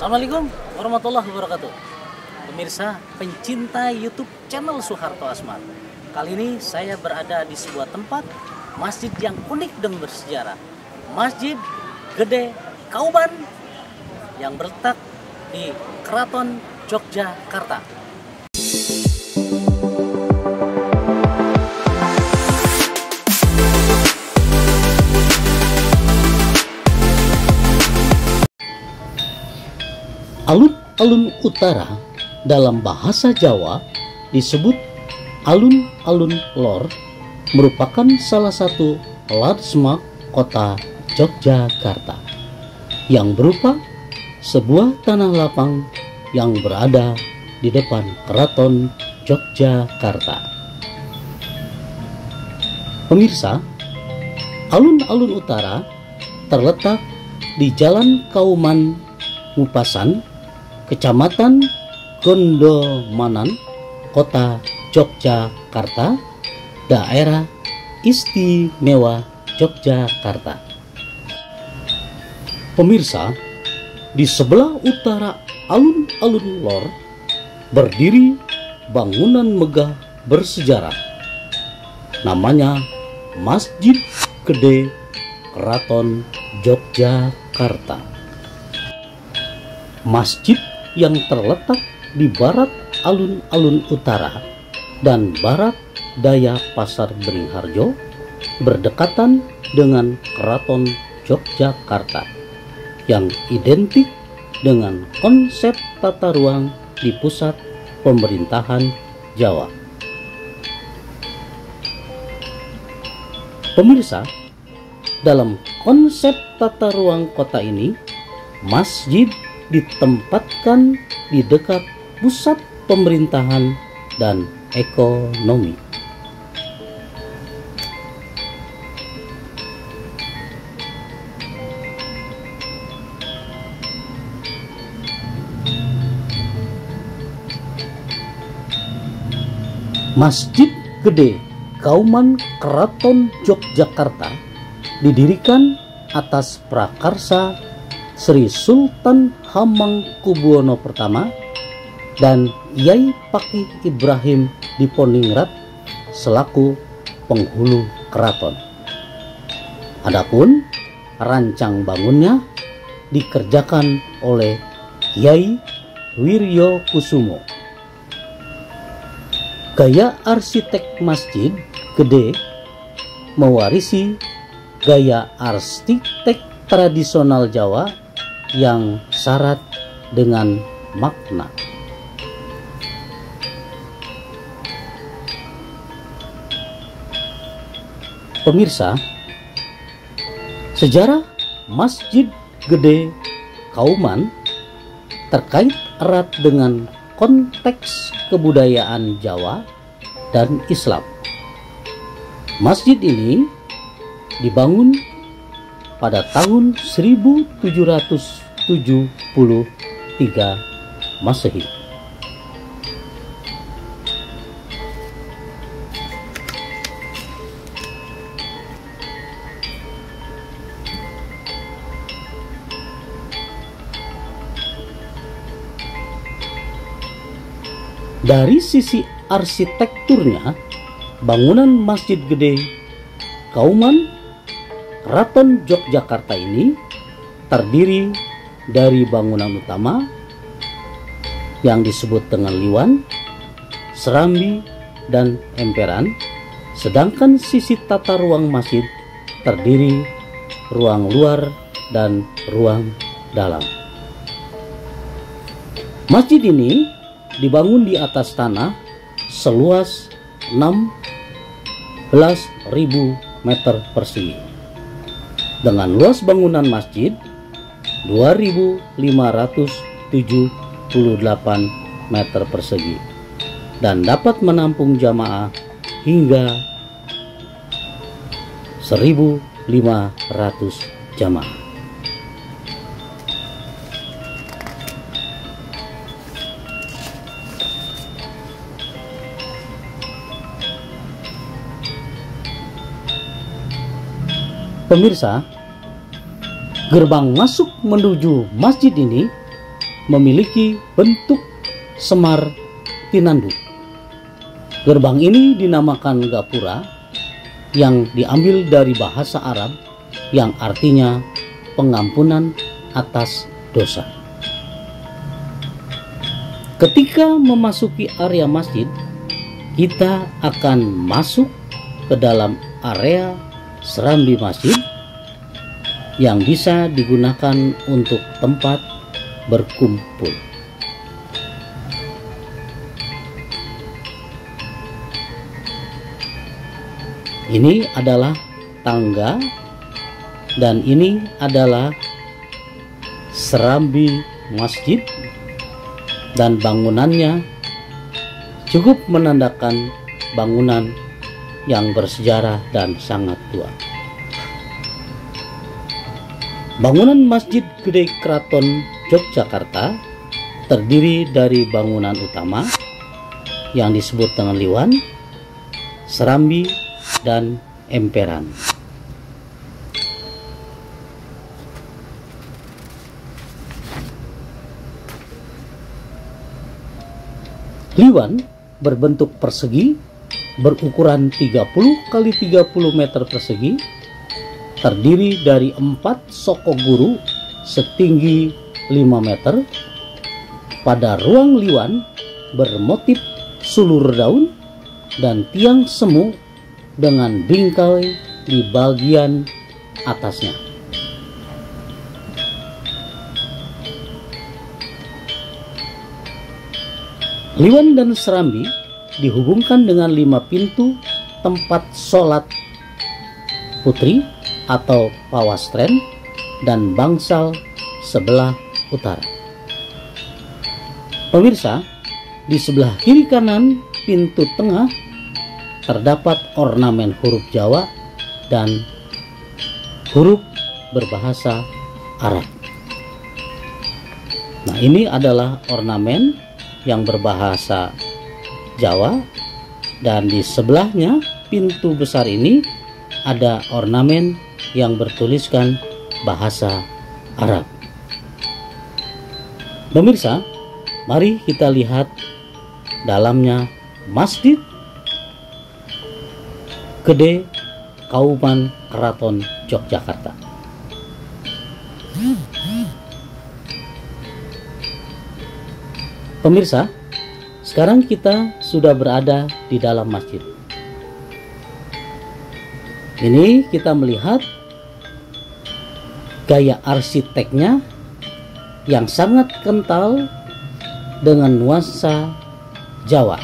Assalamualaikum warahmatullahi wabarakatuh. Pemirsa pencinta YouTube channel Soeharto Asmar. Kali ini saya berada di sebuah tempat masjid yang unik dan bersejarah. Masjid Gede Kauman yang berletak di Keraton Yogyakarta. Alun-alun utara dalam bahasa Jawa disebut alun-alun lor, merupakan salah satu landmark kota Yogyakarta yang berupa sebuah tanah lapang yang berada di depan Keraton Yogyakarta. Pemirsa, alun-alun utara terletak di Jalan Kauman Ngupasan, Kecamatan Gondomanan, Kota Yogyakarta, Daerah Istimewa Yogyakarta. Pemirsa, di sebelah utara alun-alun lor berdiri bangunan megah bersejarah. Namanya Masjid Gede Keraton Yogyakarta. Masjid yang terletak di barat alun-alun utara dan barat daya Pasar Beringharjo berdekatan dengan Keraton Yogyakarta yang identik dengan konsep tata ruang di pusat pemerintahan Jawa. Pemirsa, dalam konsep tata ruang kota ini, masjid ditempatkan di dekat pusat pemerintahan dan ekonomi. Masjid Gede Kauman Keraton Yogyakarta didirikan atas prakarsa Sri Sultan Hamengkubuwono I dan Yai Pakih Ibrahim Diponingrat selaku penghulu keraton. Adapun rancang bangunnya dikerjakan oleh Yai Wiryokusumo. Gaya arsitek Masjid Gede mewarisi gaya arsitek tradisional Jawa yang syarat dengan makna. Pemirsa, sejarah Masjid Gede Kauman terkait erat dengan konteks kebudayaan Jawa dan Islam. Masjid ini dibangun pada tahun 1773 Masehi. Dari sisi arsitekturnya, bangunan Masjid Gede Kauman Keraton Yogyakarta ini terdiri dari bangunan utama yang disebut dengan liwan, serambi, dan emperan, sedangkan sisi tata ruang masjid terdiri ruang luar dan ruang dalam. Masjid ini dibangun di atas tanah seluas 16.000 meter persegi dengan luas bangunan masjid 2.578 meter persegi dan dapat menampung jamaah hingga 1.500 jamaah. Pemirsa, gerbang masuk menuju masjid ini memiliki bentuk semar tinandu. Gerbang ini dinamakan gapura yang diambil dari bahasa Arab yang artinya pengampunan atas dosa. Ketika memasuki area masjid, kita akan masuk ke dalam area serambi masjid yang bisa digunakan untuk tempat berkumpul. Ini adalah tangga dan ini adalah serambi masjid, dan bangunannya cukup menandakan bangunan yang bersejarah dan sangat tua. Bangunan Masjid Gede Keraton Yogyakarta terdiri dari bangunan utama yang disebut dengan liwan, serambi, dan emperan. Liwan berbentuk persegi berukuran 30 kali 30 meter persegi, terdiri dari 4 sokok guru setinggi 5 meter. Pada ruang liwan bermotif sulur daun dan tiang semu dengan bingkai di bagian atasnya. Liwan dan serambi dihubungkan dengan 5 pintu tempat sholat putri atau pawastren dan bangsal sebelah utara. Pemirsa, di sebelah kiri kanan pintu tengah terdapat ornamen huruf Jawa dan huruf berbahasa Arab. Nah, ini adalah ornamen yang berbahasa Jawa, dan di sebelahnya pintu besar ini ada ornamen yang bertuliskan bahasa Arab. Pemirsa, mari kita lihat dalamnya Masjid Gede Kauman Keraton Yogyakarta. Pemirsa, sekarang kita sudah berada di dalam masjid. Ini kita melihat gaya arsiteknya yang sangat kental dengan nuansa Jawa,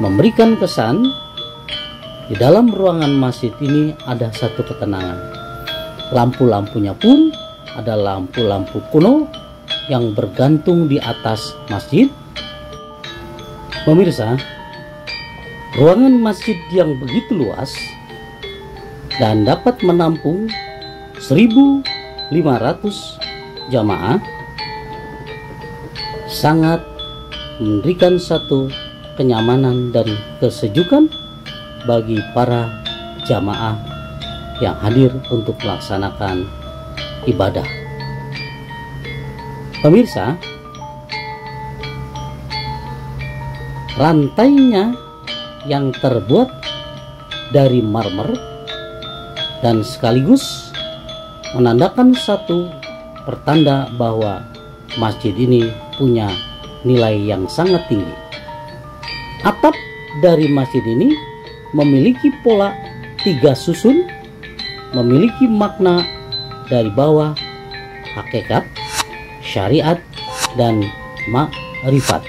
memberikan kesan di dalam ruangan masjid ini ada satu ketenangan. Lampu-lampunya pun ada lampu-lampu kuno yang bergantung di atas masjid. Pemirsa, ruangan masjid yang begitu luas dan dapat menampung 1.500 jamaah sangat memberikan satu kenyamanan dan kesejukan bagi para jamaah yang hadir untuk melaksanakan ibadah. Pemirsa, rantainya yang terbuat dari marmer dan sekaligus menandakan satu pertanda bahwa masjid ini punya nilai yang sangat tinggi. Atap dari masjid ini memiliki pola 3 susun, memiliki makna dari bawah, hakikat, syariat, dan ma'rifat.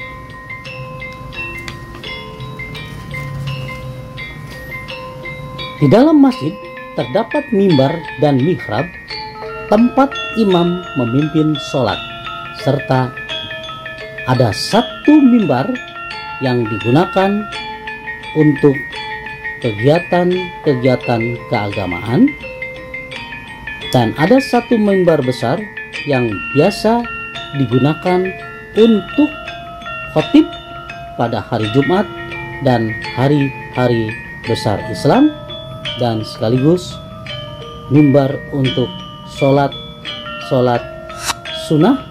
Di dalam masjid terdapat mimbar dan mihrab, tempat imam memimpin sholat, serta ada satu mimbar yang digunakan untuk kegiatan-kegiatan keagamaan, dan ada satu mimbar besar yang biasa digunakan untuk khotib pada hari Jumat dan hari-hari besar Islam, dan sekaligus mimbar untuk sholat sunnah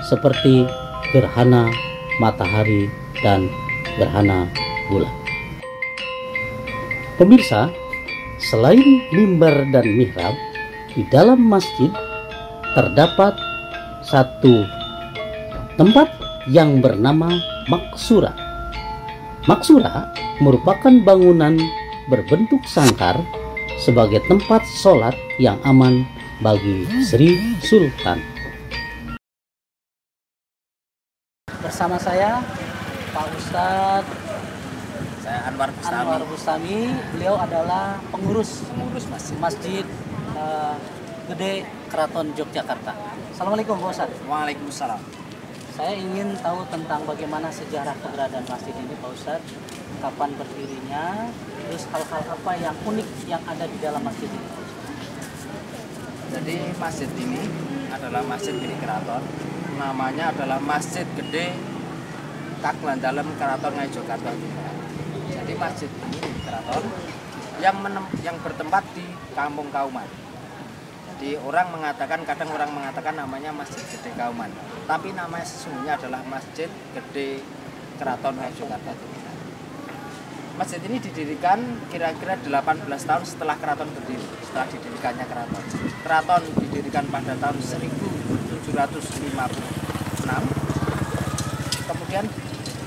seperti gerhana matahari dan gerhana bulan. Pemirsa, selain mimbar dan mihrab, di dalam masjid terdapat satu tempat yang bernama maksura. Maksura merupakan bangunan berbentuk sangkar sebagai tempat sholat yang aman bagi Sri Sultan. Bersama saya Pak Ustadz, saya Anwar Bustami. Beliau adalah pengurus Masjid Gede Keraton Yogyakarta. Assalamualaikum Pak Ustadz. Waalaikumsalam. Saya ingin tahu tentang bagaimana sejarah keberadaan masjid ini Pak Ustadz, kapan berdirinya, terus hal-hal apa yang unik yang ada di dalam masjid ini Pak Ustadz. Jadi masjid ini adalah Masjid Gede Keraton. Namanya adalah Masjid Gede Kaglan Dalem Keraton Ngayogyakarta. Jadi masjid ini keraton yang bertempat di Kampung Kauman. Jadi kadang orang mengatakan namanya Masjid Gede Kauman, tapi namanya sesungguhnya adalah Masjid Gede Keraton Ngayogyakarta. Masjid ini didirikan kira-kira 18 tahun setelah keraton berdiri, setelah didirikannya keraton. Keraton didirikan pada tahun 1756. Kemudian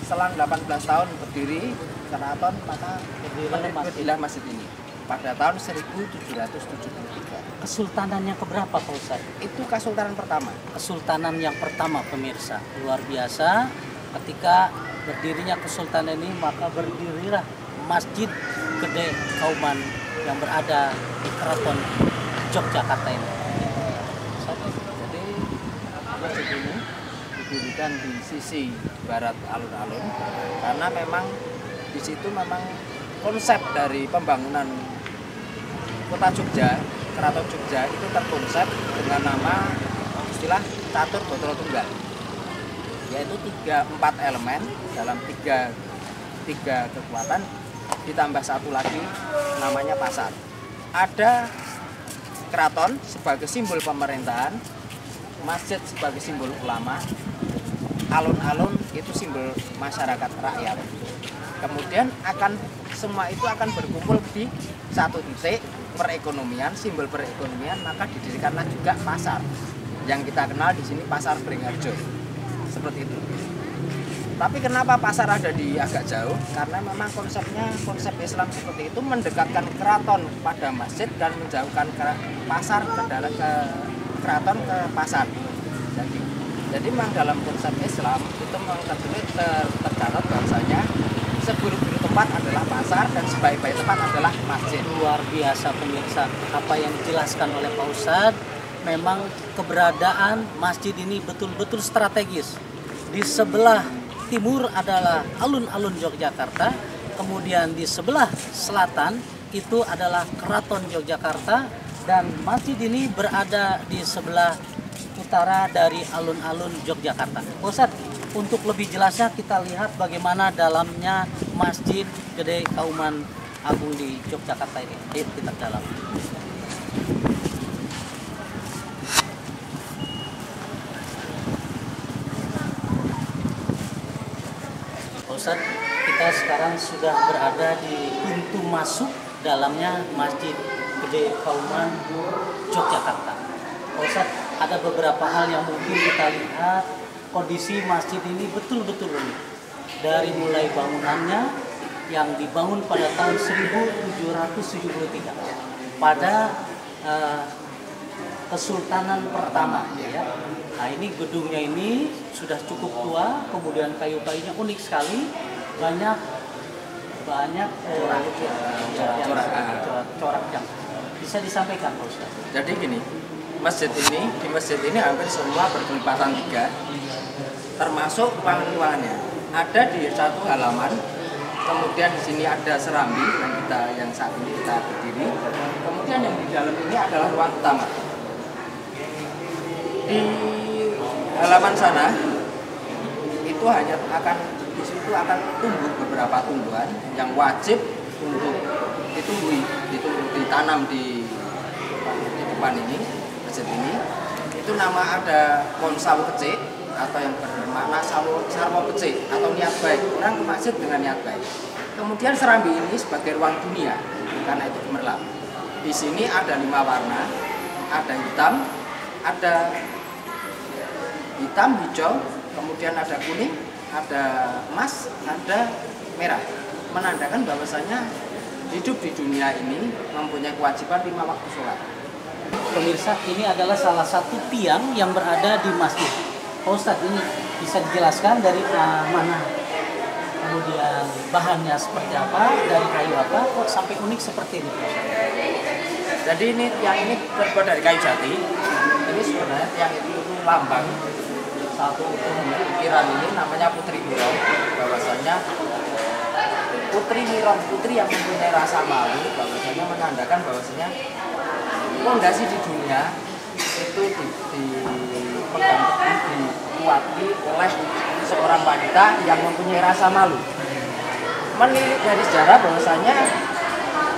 selang 18 tahun berdiri keraton, maka berdirilah masjid ini pada tahun 1773. Kesultanan yang keberapa Pak Ustadz? Itu kesultanan pertama. Kesultanan yang pertama pemirsa, luar biasa. Ketika berdirinya kesultanan ini, maka berdirilah Masjid Gede Kauman yang berada di Keraton Yogyakarta ini. Jadi masjid ini didirikan di sisi barat alun-alun karena memang di situ memang konsep dari pembangunan kota Jogja, Keraton Jogja itu terkonsep dengan nama istilah catur botol tunggal, yaitu 4 elemen dalam tiga kekuatan ditambah satu lagi namanya pasar. Ada keraton sebagai simbol pemerintahan, masjid sebagai simbol ulama, alun-alun itu simbol masyarakat rakyat. Kemudian semua itu akan berkumpul di satu titik perekonomian, simbol perekonomian, maka didirikanlah juga pasar yang kita kenal di sini Pasar Beringharjo. Seperti itu. Tapi kenapa pasar ada di agak jauh? Karena memang konsep Islam seperti itu mendekatkan keraton pada masjid dan menjauhkan pasar ke keraton ke pasar. Jadi memang dalam konsep Islam itu memang tercatat bahwasanya seburuk-buruk tempat adalah pasar dan sebaik-baik tempat adalah masjid. Luar biasa pemirsa, apa yang dijelaskan oleh Pak Ustadz, memang keberadaan masjid ini betul-betul strategis. Di sebelah timur adalah alun-alun Yogyakarta, kemudian di sebelah selatan itu adalah Keraton Yogyakarta, dan masjid ini berada di sebelah utara dari alun-alun Yogyakarta. Ustadz, untuk lebih jelasnya kita lihat bagaimana dalamnya Masjid Gede Kauman Agung di Yogyakarta ini. Ayo kita ke dalam. Ustadz, kita sekarang sudah berada di pintu masuk dalamnya Masjid Gede Kauman Yogyakarta. Ustadz, ada beberapa hal yang mungkin kita lihat. Kondisi masjid ini betul-betul unik. Dari mulai bangunannya yang dibangun pada tahun 1773 pada Kesultanan pertama, ya. Nah, ini gedungnya ini sudah cukup tua, kemudian kayu-kayunya unik sekali, banyak corak yang bisa disampaikan, Pak Ustaz. Jadi gini, di masjid ini hampir semua berkelipatan 3, termasuk ruangan-ruangannya. Ada di satu halaman, kemudian di sini ada serambi yang saat ini kita berdiri. Kemudian yang di dalam ini adalah ruang utama. Di halaman sana itu di situ akan tumbuh beberapa tumbuhan yang wajib untuk ditanam di depan ini, masjid ini. Itu nama ada pohon sawo kecil atau yang bermakna sarwa becik atau niat baik. Orang ke masjid dengan niat baik. Kemudian Serambi ini sebagai ruang dunia, karena itu gemerlap. Di sini ada 5 warna, ada hitam, hijau, kemudian ada kuning, ada emas, ada merah. Menandakan bahwasanya hidup di dunia ini mempunyai kewajiban 5 waktu sholat. Pemirsa, ini adalah salah satu tiang yang berada di masjid. Pak Ustadz, ini bisa dijelaskan dari mana? Kemudian bahannya seperti apa, dari kayu apa, kok sampai unik seperti ini, Pak Ustadz? Jadi ini tiang ini terbuat dari kayu jati. Ini sebenarnya tiang itu lambang satu ukiran ini namanya Putri Mirong. Bahwasanya Putri Mirong, putri yang mempunyai rasa malu, bahwasanya menandakan bahwasanya fondasi di dunia itu dipegang teguh, dikuati oleh seorang wanita yang mempunyai rasa malu. Menilik dari sejarah bahwasanya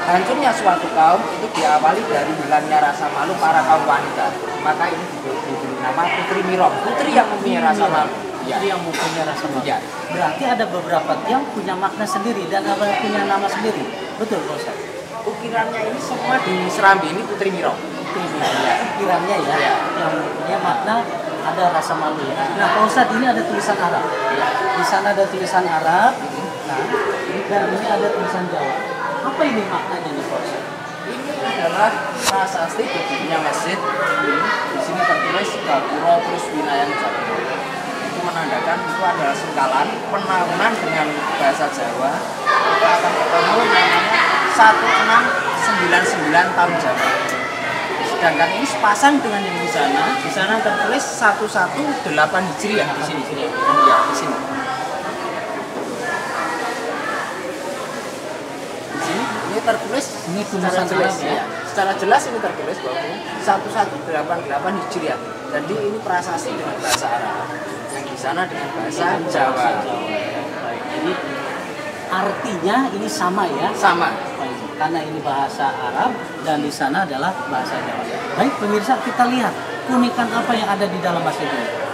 hancurnya suatu kaum itu diawali dari hilangnya rasa malu para kaum wanita. Maka ini diberi nama Putri Mirong, putri yang mempunyai rasa malu. Putri yang mempunyai rasa malu. Ya. Berarti ada beberapa tiang punya makna sendiri dan punya nama sendiri. Betul, Pak Ustadz? Ukirannya ini semua di Serambi ini Putri Mirong. Ukirannya ya, yang punya makna ada rasa malu ya. Nah, Pak Ustadz, ini ada tulisan Arab. Di sana ada tulisan Arab. Nah, dan ini ada tulisan Jawa. Apa ini maknanya nih, Pak Ustadz? Ini adalah prasasti berdirinya masjid. Di sini tertulis Gapura terus Winayan Japura. Itu menandakan itu adalah sengkalan penaunan dengan bahasa Jawa. Kita akan ketemu namanya 1699 tahun Jawa. Sedangkan ini sepasang dengan yang di sana. Di sana tertulis 118 Hijriah di sini. Ya, di sini. Ini tertulis ini tulisan jelas ya. Secara jelas ini tertulis bahwa 1188 Hijriah. Jadi ini prasasti dengan bahasa Arab. Yang di sana dengan bahasa Jawa. Baik. Jadi artinya ini sama ya? Sama. Karena ini bahasa Arab dan di sana adalah bahasa Jawa. Baik pemirsa, kita lihat keunikan apa yang ada di dalam masjid ini.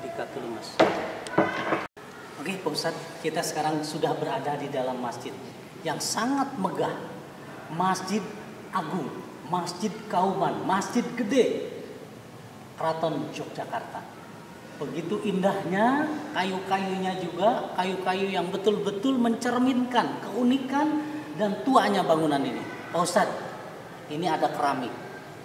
Dikat dulu, Mas. Oke, Pak Ustadz, kita sekarang sudah berada di dalam masjid yang sangat megah. Masjid Agung, Masjid Kauman, Masjid Gede, Keraton Yogyakarta. Begitu indahnya, kayu-kayunya juga, kayu-kayu yang betul-betul mencerminkan keunikan dan tuanya bangunan ini. Pak Ustadz, ini ada keramik.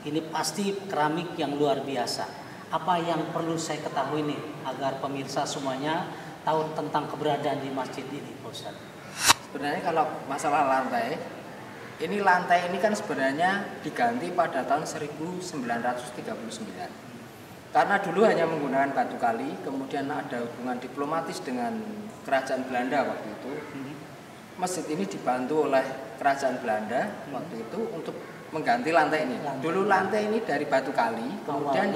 Ini pasti keramik yang luar biasa. Apa yang perlu saya ketahui nih agar pemirsa semuanya tahu tentang keberadaan di masjid ini, Pak Ustadz? Sebenarnya kalau masalah lantai ini kan sebenarnya diganti pada tahun 1939. Karena dulu hanya menggunakan batu kali, kemudian ada hubungan diplomatis dengan kerajaan Belanda waktu itu. Masjid ini dibantu oleh kerajaan Belanda waktu itu untuk mengganti lantai ini. Dulu lantai ini dari batu kali, kemudian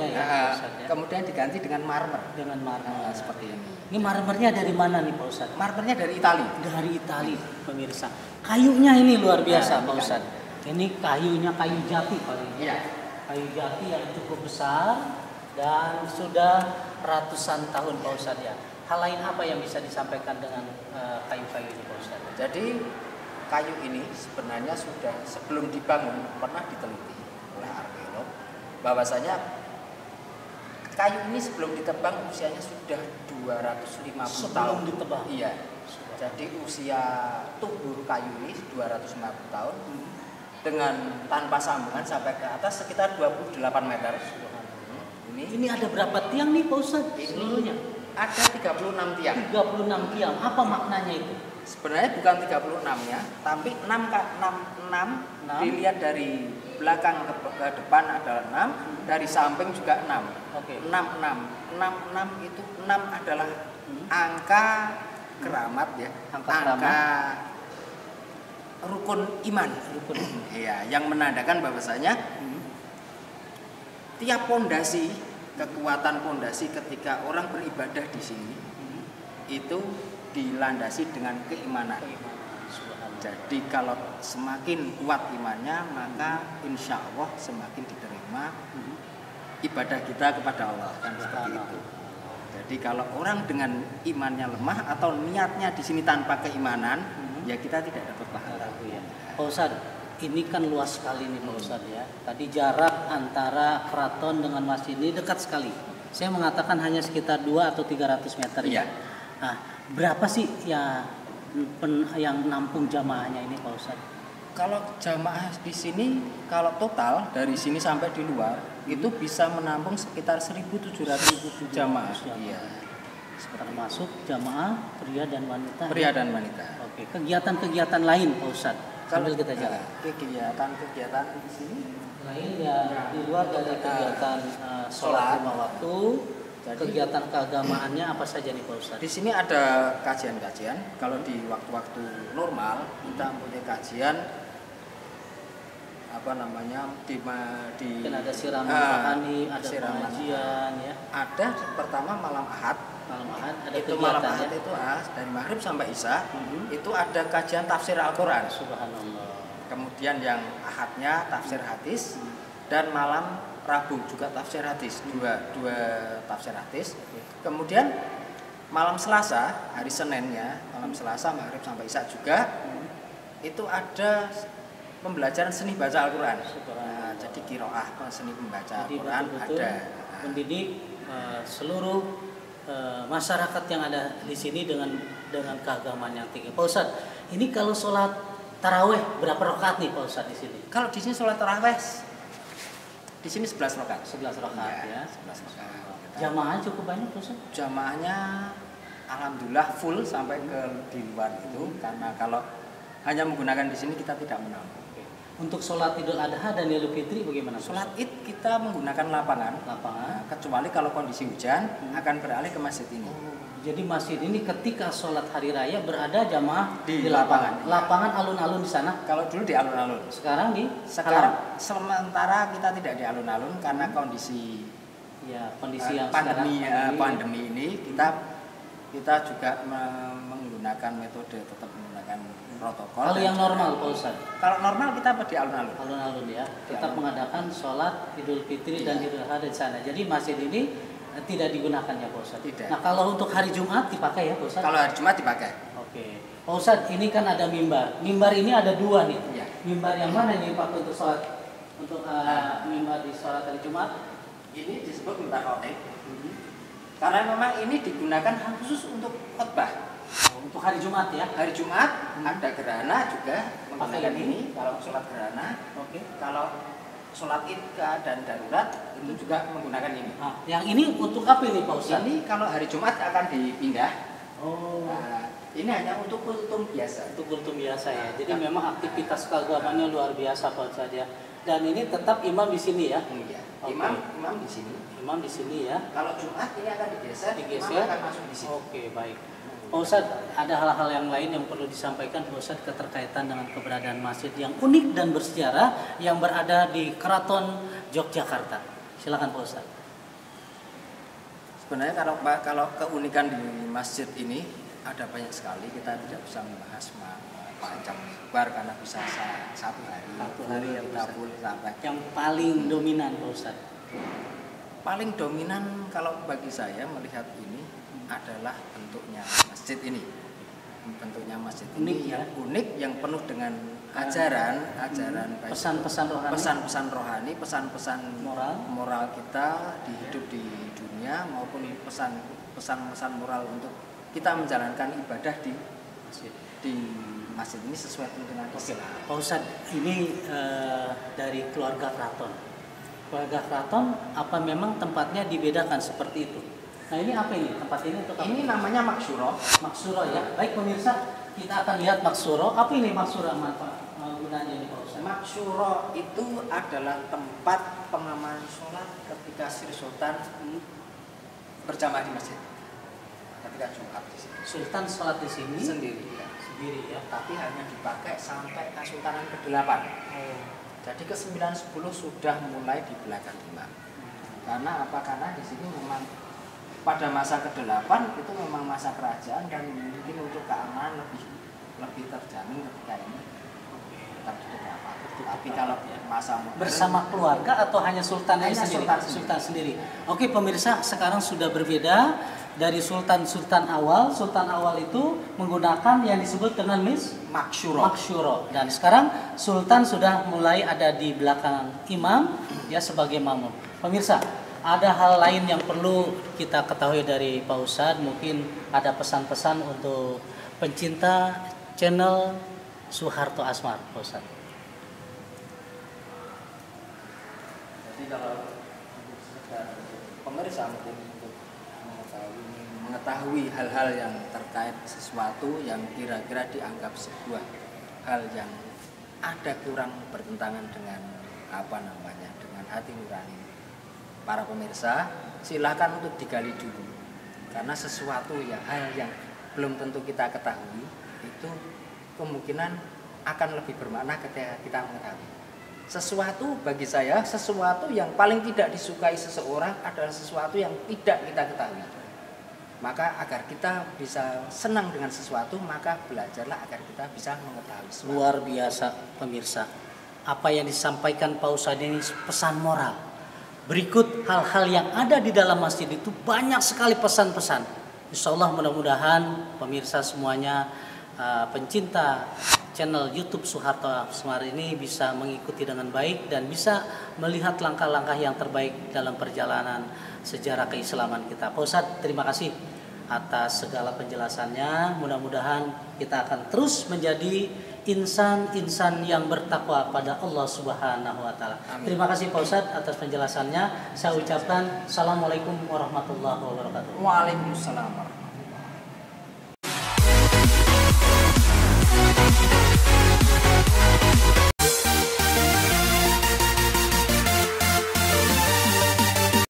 kemudian diganti dengan marmer. Dengan marmer seperti ini. Ini marmernya dari mana nih, Pak Ustadz? Marmernya dari Itali. Dari Itali, pemirsa. Kayunya ini luar biasa, Pak Ustadz. Ini kayunya kayu jati paling. Iya. Kayu jati yang cukup besar dan sudah ratusan tahun, Pak Ustadz ya. Hal lain apa yang bisa disampaikan dengan kayu-kayu ini, Pak Ustadz? Jadi kayu ini sebenarnya sudah sebelum dibangun pernah diteliti oleh arkeolog bahwasanya kayu ini sebelum ditebang usianya sudah 250 sebelum tahun. Ditebang. Iya. Jadi usia tubuh kayu ini 250 tahun dengan tanpa sambungan sampai ke atas sekitar 28 meter. Ini ada berapa tiang nih, Pak Ustadz? Seluruhnya ada 36 tiang. 36 tiang. Apa maknanya itu? Sebenarnya bukan 36-nya, tapi 6 dilihat dari belakang ke depan adalah 6, dari samping juga 6. Oke. 6 itu 6 adalah angka keramat ya. Angka rukun iman. Iya, yang menandakan bahwasanya tiap pondasi, kekuatan pondasi ketika orang beribadah di sini itu dilandasi dengan keimanan. Jadi kalau semakin kuat imannya, maka insya Allah semakin diterima ibadah kita kepada Allah, kan seperti itu. Jadi kalau orang dengan imannya lemah atau niatnya di sini tanpa keimanan, ya kita tidak dapat pahala. Pak Ustadz, ini kan luas sekali nih Pak Ustadz ya. Tadi jarak antara keraton dengan masjid ini dekat sekali. Saya mengatakan hanya sekitar 2 atau 300 meter ya. Nah, berapa sih ya yang nampung jamaahnya ini Pak Ustadz? Kalau jamaah di sini, kalau total dari sini sampai di luar itu bisa menampung sekitar 1.700 jamaah. Iya. Termasuk jamaah pria dan wanita. Pria dan wanita. Oke, kegiatan-kegiatan lain Pak Ustadz. Sambil kita jalan. Kegiatan di sini lain ya di luar dari kegiatan sholat 5 waktu. Jadi, kegiatan keagamaannya apa saja nih Pak Ustadz? Di sini ada kajian-kajian. Kalau di waktu-waktu normal kita punya kajian mungkin ada siraman rohani, ada pengajian ya. Ada pertama malam Ahad. Ada itu malam Ahad ya? Itu dari maghrib sampai isya itu ada kajian tafsir Al-Quran. Subhanallah. Kemudian yang Ahadnya tafsir hadis dan malam Rabu juga tafsir hadis, dua tafsir hadis. Kemudian malam Selasa, hari Seninnya, malam Selasa maghrib sampai isya juga itu ada pembelajaran seni baca Al-Quran. Nah, jadi kiroah seni pembaca Al-Quran ada. Mendidik seluruh masyarakat yang ada di sini dengan keagamaan yang tinggi. Pak Ustadz, ini kalau sholat taraweh berapa rakaat nih Pak Ustadz di sini? Kalau di sini sholat taraweh di sini 11 rakaat. 11 rakaat ya. 11 rakaat. Jamaahnya cukup banyak Ustaz? Jamaahnya alhamdulillah full sampai ke di luar itu karena kalau hanya menggunakan di sini kita tidak menampung. Untuk sholat Idul Adha dan Idul Fitri bagaimana? Sholat Id kita menggunakan lapangan. Nah, kecuali kalau kondisi hujan akan beralih ke masjid ini. Jadi masjid ini ketika sholat hari raya berada jamaah di lapangan. Lapangan alun-alun di sana. Kalau dulu di alun-alun. Sekarang sementara kita tidak di alun-alun karena kondisi yang pandemi ini kita juga menggunakan metode tetap menggunakan protokol. Kalau yang normal Pak Ustaz? Kalau normal kita di alun-alun. Alun-alun ya. Tetap mengadakan sholat Idul Fitri dan Idul Adha di sana. Jadi masjid ini tidak digunakan ya Pak Ustadz? Tidak. Nah kalau untuk hari Jumat dipakai ya Pak Ustadz? Kalau hari Jumat dipakai. Oke. Pak Ustadz ini kan ada mimbar. Mimbar ini ada 2 nih. Ya. Mimbar yang mana nih Pak untuk sholat? Untuk mimbar di sholat hari Jumat? Ini disebut mimbar khotib. Karena memang ini digunakan khusus untuk khotbah. Untuk hari Jumat ya? Hari Jumat ada gerhana juga menggunakan ini. Kalau sholat gerhana. Oke. Kalau sholat id dan darurat itu juga menggunakan ini. Nah, yang ini untuk apa ini Pak Ustadz? Ini kalau hari Jumat akan dipindah. Oh. Nah, ini hanya untuk kultum biasa. Untuk kultum biasa ya. Jadi memang aktivitas keagamaannya luar biasa Pak Ustadz ya. Dan ini tetap imam di sini ya? Iya. Okay. Imam di sini. Imam di sini ya. Kalau Jumat ini akan digeser. Imam akan masuk di sini. Oke, baik. Pak Ustadz, ada hal-hal yang lain yang perlu disampaikan Pak Ustadz keterkaitan dengan keberadaan masjid yang unik dan bersejarah yang berada di Keraton Yogyakarta. Silakan Pak Ustadz. Sebenarnya kalau keunikan di masjid ini ada banyak sekali, kita tidak bisa membahas panjang lebar karena bisa satu hari ya kita full sampai. Yang paling dominan Pak Ustadz? Paling dominan kalau bagi saya melihat ini adalah bentuknya masjid ini. Bentuknya masjid unik, ini ya? yang unik, yang penuh dengan ajaran pesan-pesan rohani, pesan-pesan rohani, pesan-pesan moral kita di hidup di dunia maupun pesan-pesan moral untuk kita menjalankan ibadah di masjid ini sesuai dengan Islam. Pak Ustadz, ini dari keluarga keraton. Keluarga keraton apa memang tempatnya dibedakan seperti itu? Nah ini apa ini? Tempat ini untuk apa? Ini namanya maksuro. Maksuro ya. Baik pemirsa, kita akan lihat maksuro. Apa ini maksuro? Gunanya ini Pak Ustadz? Maksuro itu adalah tempat pengamanan sholat ketika Sri Sultan berjamaah di masjid. Ketika Jumat di sini. Sultan sholat di sini sendiri ya. Tapi hanya dipakai sampai Kesultanan ke-8. Jadi ke-9, 10 sudah mulai di belakang imam. Karena apa? Karena di sini memang pada masa ke-8 itu memang masa kerajaan dan mungkin untuk keamanan lebih terjamin ketika ini tetap tutup rapat. Tapi kalau masa modern, Bersama keluarga atau hanya sultan Hanya sendiri? sultan Sendiri. Oke pemirsa, sekarang sudah berbeda dari sultan awal. Sultan awal itu menggunakan yang disebut dengan maksyuro. Dan sekarang sultan sudah mulai ada di belakang imam ya sebagai makmum. Pemirsa, ada hal lain yang perlu kita ketahui dari Pak Ustadz. Mungkin ada pesan-pesan untuk pencinta channel Soeharto Asmar, Pak Ustadz. jadi kalau pemirsa mungkin untuk mengetahui hal-hal yang terkait sesuatu yang kira-kira dianggap sebuah hal yang ada kurang bertentangan dengan dengan hati nurani para pemirsa, silakan untuk digali dulu karena sesuatu ya hal yang belum tentu kita ketahui itu kemungkinan akan lebih bermakna ketika kita mengetahui sesuatu. Bagi saya sesuatu yang paling tidak disukai seseorang adalah sesuatu yang tidak kita ketahui. Maka agar kita bisa senang dengan sesuatu, maka belajarlah agar kita bisa mengetahui sesuatu. Luar biasa pemirsa, apa yang disampaikan Pak Ustadz ini pesan moral. Berikut hal-hal yang ada di dalam masjid itu banyak sekali pesan-pesan. Insya Allah mudah-mudahan pemirsa semuanya pencinta channel YouTube Soeharto Asmar ini bisa mengikuti dengan baik dan bisa melihat langkah-langkah yang terbaik dalam perjalanan sejarah keislaman kita. Pak Ustadz, terima kasih atas segala penjelasannya. Mudah-mudahan kita akan terus menjadi insan-insan yang bertakwa pada Allah Subhanahu wa taala. Terima kasih Pak Ustadz atas penjelasannya. Saya ucapkan Assalamualaikum warahmatullahi wabarakatuh. Waalaikumsalam.